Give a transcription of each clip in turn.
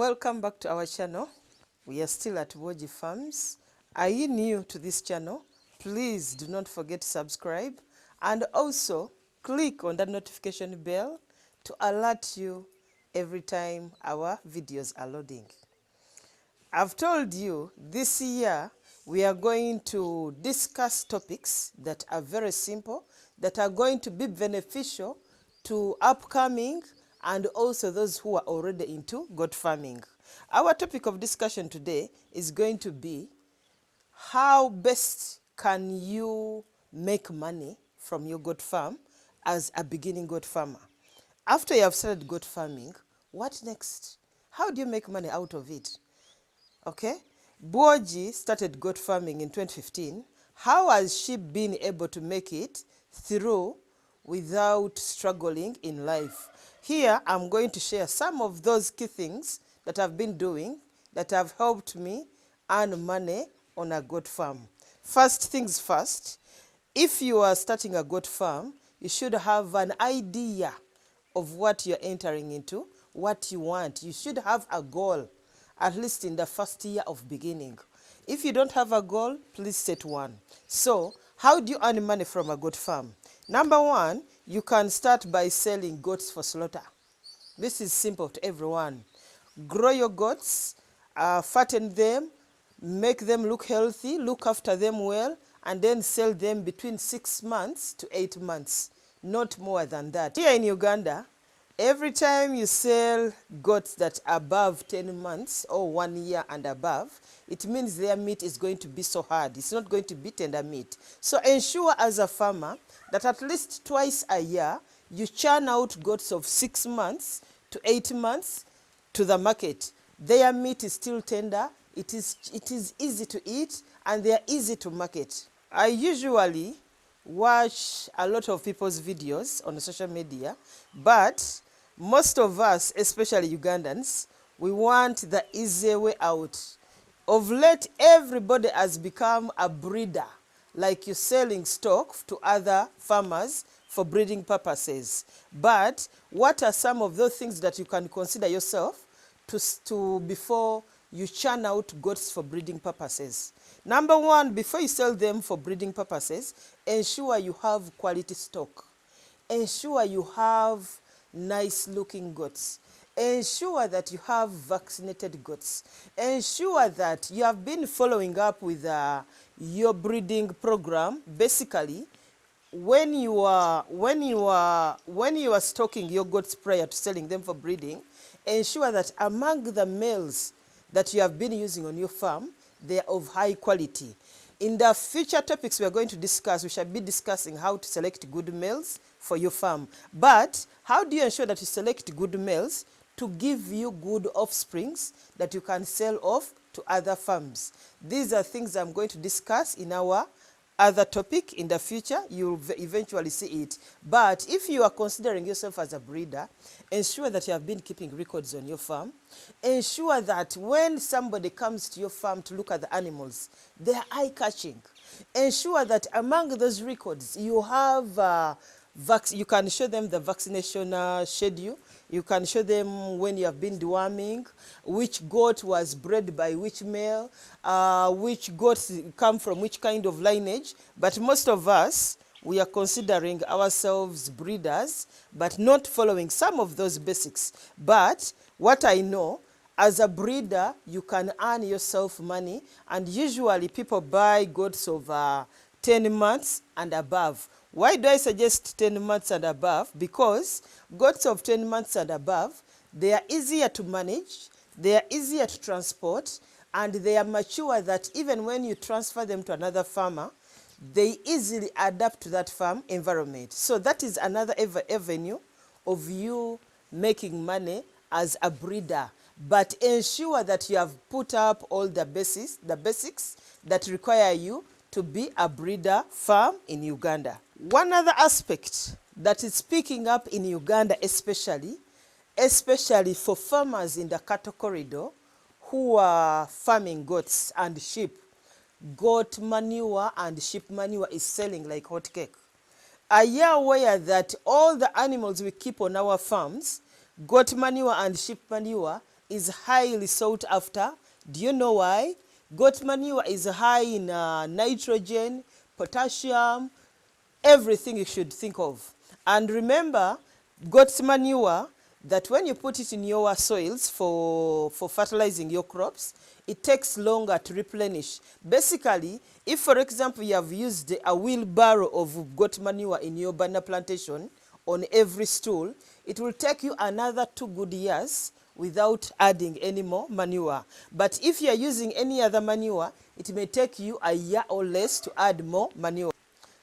Welcome back to our channel. We are still at Woji Farms. Are you new to this channel? Please do not forget to subscribe and also click on that notification bell to alert you every time our videos are loading. I've told you this year we are going to discuss topics that are very simple, that are going to be beneficial to upcoming and also those who are already into goat farming. Our topic of discussion today is going to be how best can you make money from your goat farm as a beginning goat farmer. After you have started goat farming, what next? How do you make money out of it? Okay, Boji started goat farming in 2015. How has she been able to make it through without struggling in life? Here, I'm going to share some of those key things that I've been doing that have helped me earn money on a goat farm. First things first, if you are starting a goat farm, you should have an idea of what you're entering into, what you want. You should have a goal, at least in the first year of beginning. If you don't have a goal, please set one. So, how do you earn money from a goat farm? Number one, you can start by selling goats for slaughter. This is simple to everyone. Grow your goats, fatten them, make them look healthy, look after them well, and then sell them between 6 months to 8 months, not more than that. Here in Uganda, every time you sell goats that are above 10 months or 1 year and above, it means their meat is going to be so hard. It's not going to be tender meat. So ensure as a farmer that at least twice a year, you churn out goats of 6 months to 8 months to the market. Their meat is still tender, it is easy to eat, and they are easy to market. I usually watch a lot of people's videos on social media, but most of us, especially Ugandans, we want the easy way out. Of late, everybody has become a breeder, like you're selling stock to other farmers for breeding purposes. But what are some of those things that you can consider yourself to before you churn out goats for breeding purposes? Number one, before you sell them for breeding purposes, ensure you have quality stock. Ensure you have nice looking goats. Ensure that you have vaccinated goats. Ensure that you have been following up with your breeding program. Basically, when you are stocking your goats prior to selling them for breeding, ensure that among the males that you have been using on your farm, they are of high quality. In the future topics we are going to discuss, we shall be discussing how to select good males for your farm. But how do you ensure that you select good males to give you good offsprings that you can sell off to other farms? These are things I'm going to discuss in our other topic in the future. You'll eventually see it. But if you are considering yourself as a breeder, ensure that you have been keeping records on your farm. Ensure that when somebody comes to your farm to look at the animals, they are eye-catching. Ensure that among those records, you have you can show them the vaccination schedule. You can show them when you have been deworming, which goat was bred by which male, which goats come from which kind of lineage. But most of us, we are considering ourselves breeders, but not following some of those basics. But what I know, as a breeder, you can earn yourself money, and usually people buy goats of 10 months and above. Why do I suggest 10 months and above? Because goats of 10 months and above, they are easier to manage, they are easier to transport, and they are mature that even when you transfer them to another farmer, they easily adapt to that farm environment. So that is another avenue of you making money as a breeder. But ensure that you have put up all the basics that require you to be a breeder farm in Uganda. One other aspect that is picking up in Uganda, especially for farmers in the cattle corridor who are farming goats and sheep, goat manure and sheep manure is selling like hotcake. Are you aware that all the animals we keep on our farms, goat manure and sheep manure, is highly sought after. Do you know why? Goat manure is high in nitrogen, potassium, everything you should think of. And remember, goat's manure, that when you put it in your soils for fertilizing your crops, it takes longer to replenish. Basically, if for example you have used a wheelbarrow of goat manure in your banana plantation on every stool, it will take you another 2 good years without adding any more manure. But if you are using any other manure, it may take you a year or less to add more manure.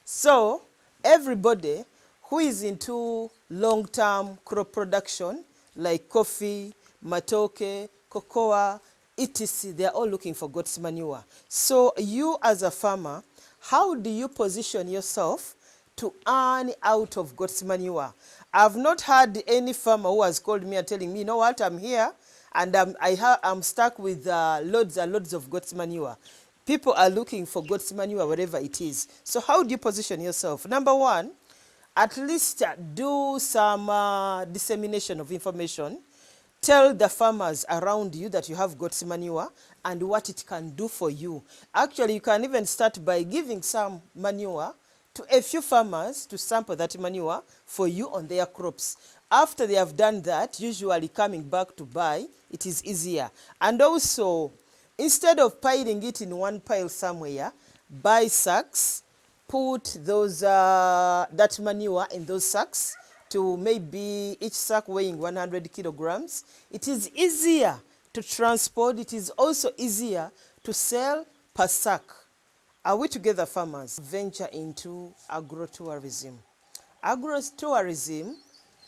So everybody who is into long-term crop production like coffee, matoke, cocoa, etc., they are all looking for goat's manure. So you as a farmer, how do you position yourself to earn out of goat's manure? I've not had any farmer who has called me and telling me, you know what, I'm here and I'm stuck with loads and loads of goat's manure. People are looking for goat's manure wherever it is. So how do you position yourself? Number one, at least do some dissemination of information. Tell the farmers around you that you have goat's manure and what it can do for you. Actually, you can even start by giving some manure to a few farmers to sample that manure for you on their crops. After they have done that, usually coming back to buy, it is easier. And also, instead of piling it in one pile somewhere, buy sacks, put those that manure in those sacks to maybe each sack weighing 100 kilograms. It is easier to transport. It is also easier to sell per sack. Are we together, farmers? Venture into agro-tourism. Agro-tourism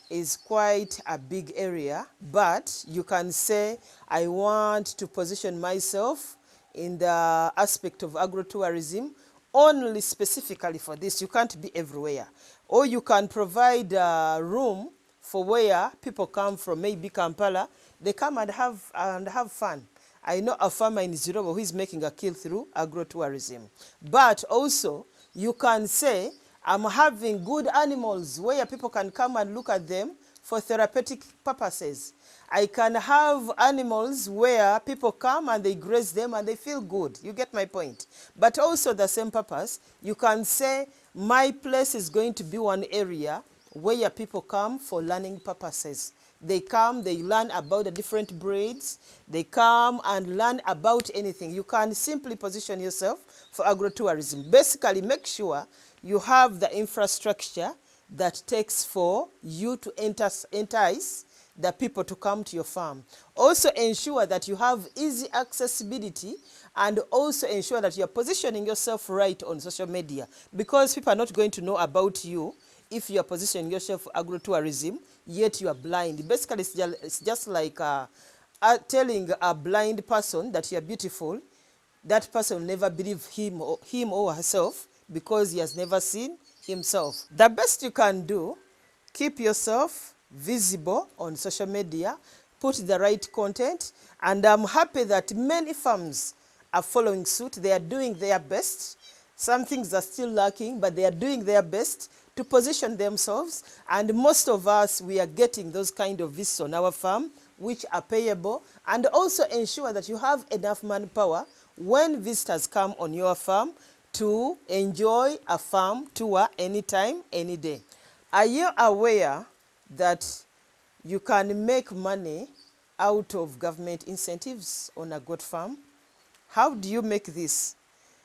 is quite a big area, but you can say, I want to position myself in the aspect of agro-tourism only specifically for this. You can't be everywhere. Or you can provide room for where people come from, maybe Kampala. They come and have fun. I know a farmer in Zirobo who is making a kill through agro-tourism. But also, you can say, I'm having good animals where people can come and look at them for therapeutic purposes. I can have animals where people come and they graze them and they feel good. You get my point? But also the same purpose, you can say, my place is going to be one area where people come for learning purposes. They come, they learn about the different breeds. They come and learn about anything. You can simply position yourself for agro-tourism. Basically, make sure you have the infrastructure that takes for you to entice the people to come to your farm. Also ensure that you have easy accessibility and also ensure that you're positioning yourself right on social media, because people are not going to know about you if you are positioning yourself for agro-tourism, yet you are blind. Basically, it's just like telling a blind person that you are beautiful. That person will never believe him or herself because he has never seen himself. The best you can do, keep yourself visible on social media, put the right content, and I'm happy that many farms are following suit. They are doing their best. Some things are still lacking, but they are doing their best to position themselves, and most of us, we are getting those kind of visits on our farm, which are payable, and also ensure that you have enough manpower when visitors come on your farm to enjoy a farm tour anytime, any day. Are you aware that you can make money out of government incentives on a goat farm? How do you make this?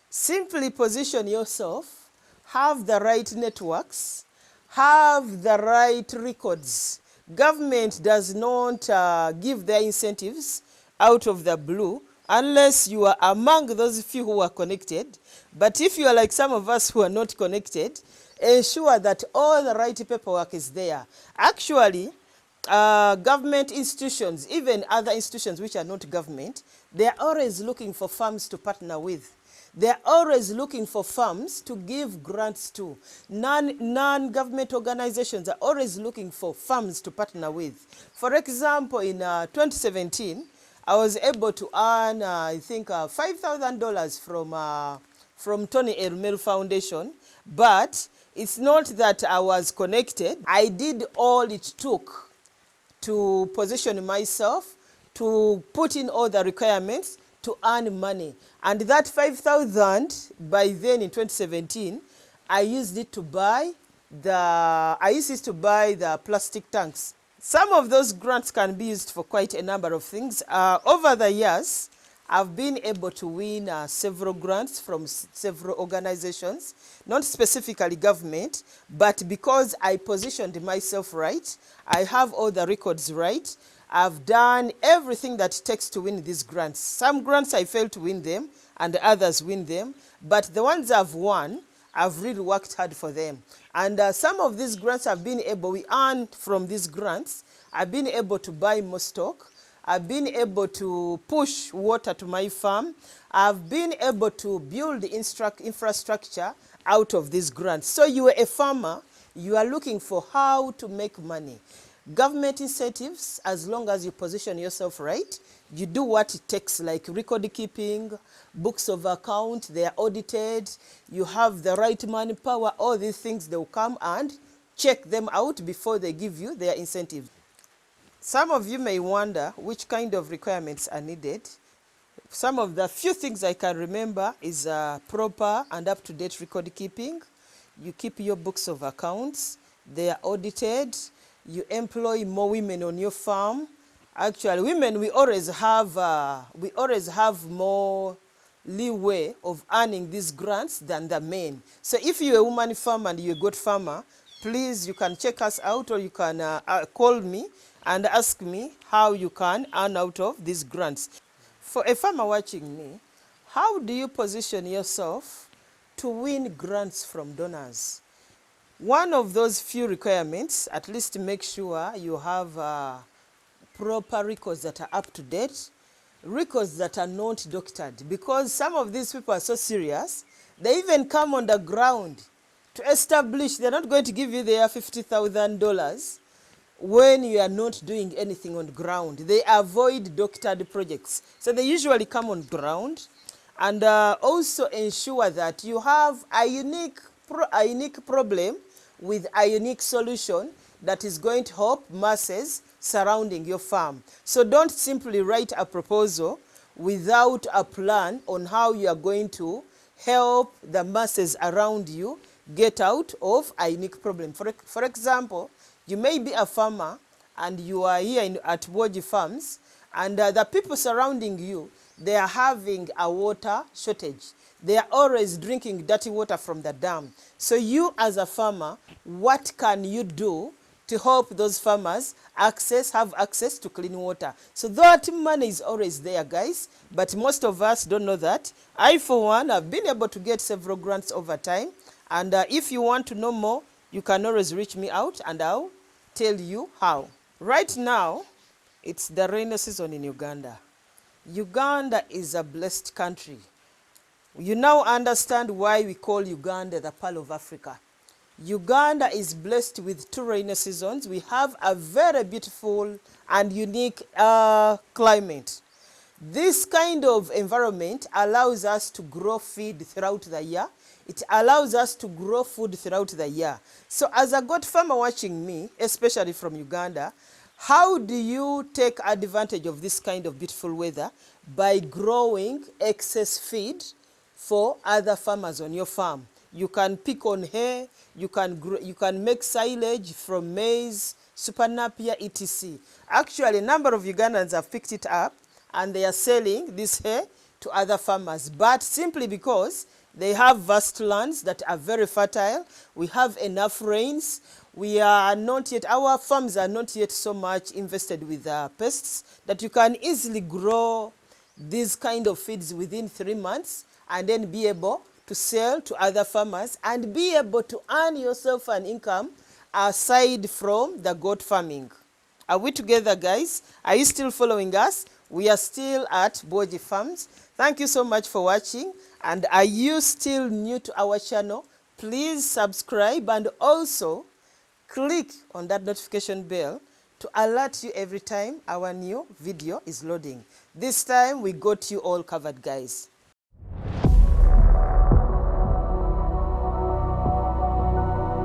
Simply position yourself, have the right networks, have the right records. Government does not give their incentives out of the blue unless you are among those few who are connected. But if you are like some of us who are not connected, ensure that all the right paperwork is there. Actually, government institutions, even other institutions which are not government, they are always looking for farms to partner with. They are always looking for farms to give grants to. Non-government organizations are always looking for farms to partner with. For example, in 2017, I was able to earn, I think, $5,000 from Tony Elmel Foundation, but it's not that I was connected. I did all it took to position myself to put in all the requirements to earn money. And that 5,000 by then in 2017, I used it to buy the plastic tanks. Some of those grants can be used for quite a number of things. Over the years, I've been able to win several grants from several organizations, not specifically government, but because I positioned myself right, I have all the records right, I've done everything that it takes to win these grants. Some grants I failed to win them, and others win them, but the ones I've won, I've really worked hard for them. And some of these grants we earned from these grants, I've been able to buy more stock, I've been able to push water to my farm, I've been able to build infrastructure out of these grants. So you are a farmer, you are looking for how to make money. Government incentives, as long as you position yourself right, you do what it takes, like record keeping, books of account, they are audited, you have the right manpower, all these things, they will come and check them out before they give you their incentives. Some of you may wonder which kind of requirements are needed. Some of the few things I can remember is proper and up-to-date record keeping. You keep your books of accounts, they are audited, you employ more women on your farm. Actually, women, we always have more leeway of earning these grants than the men. So if you're a woman farmer and you're a goat farmer, please, you can check us out, or you can call me and ask me how you can earn out of these grants. For a farmer watching me, how do you position yourself to win grants from donors? One of those few requirements, at least make sure you have proper records that are up to date, records that are not doctored, because some of these people are so serious, they even come on the ground to establish, they're not going to give you their $50,000 when you are not doing anything on ground. They avoid doctored projects. So they usually come on ground and also ensure that you have a unique problem with a unique solution that is going to help masses surrounding your farm. So don't simply write a proposal without a plan on how you are going to help the masses around you get out of a unique problem. For example, you may be a farmer and you are here at Boji Farms, and the people surrounding you, they are having a water shortage. They are always drinking dirty water from the dam. So you as a farmer, what can you do to help those farmers have access to clean water? So that money is always there, guys, but most of us don't know that. I, for one, have been able to get several grants over time, and if you want to know more, you can always reach me out and I'll tell you how. Right now, it's the rainy season in Uganda. Uganda is a blessed country. You now understand why we call Uganda the Pearl of Africa. Uganda is blessed with 2 rainy seasons. We have a very beautiful and unique climate. This kind of environment allows us to grow feed throughout the year. It allows us to grow food throughout the year. So as a goat farmer watching me, especially from Uganda, how do you take advantage of this kind of beautiful weather? By growing excess feed for other farmers on your farm. You can pick on hay, you can make silage from maize, super napier, etc. Actually, a number of Ugandans have picked it up and they are selling this hay to other farmers, but simply because they have vast lands that are very fertile, we have enough rains, our farms are not yet so much invested with pests that you can easily grow these kind of feeds within 3 months and then be able to sell to other farmers and be able to earn yourself an income aside from the goat farming. Are we together, guys? Are you still following us? We are still at Boji Farms. Thank you so much for watching. And are you still new to our channel? Please subscribe and also click on that notification bell to alert you every time our new video is loading. This time we got you all covered, guys.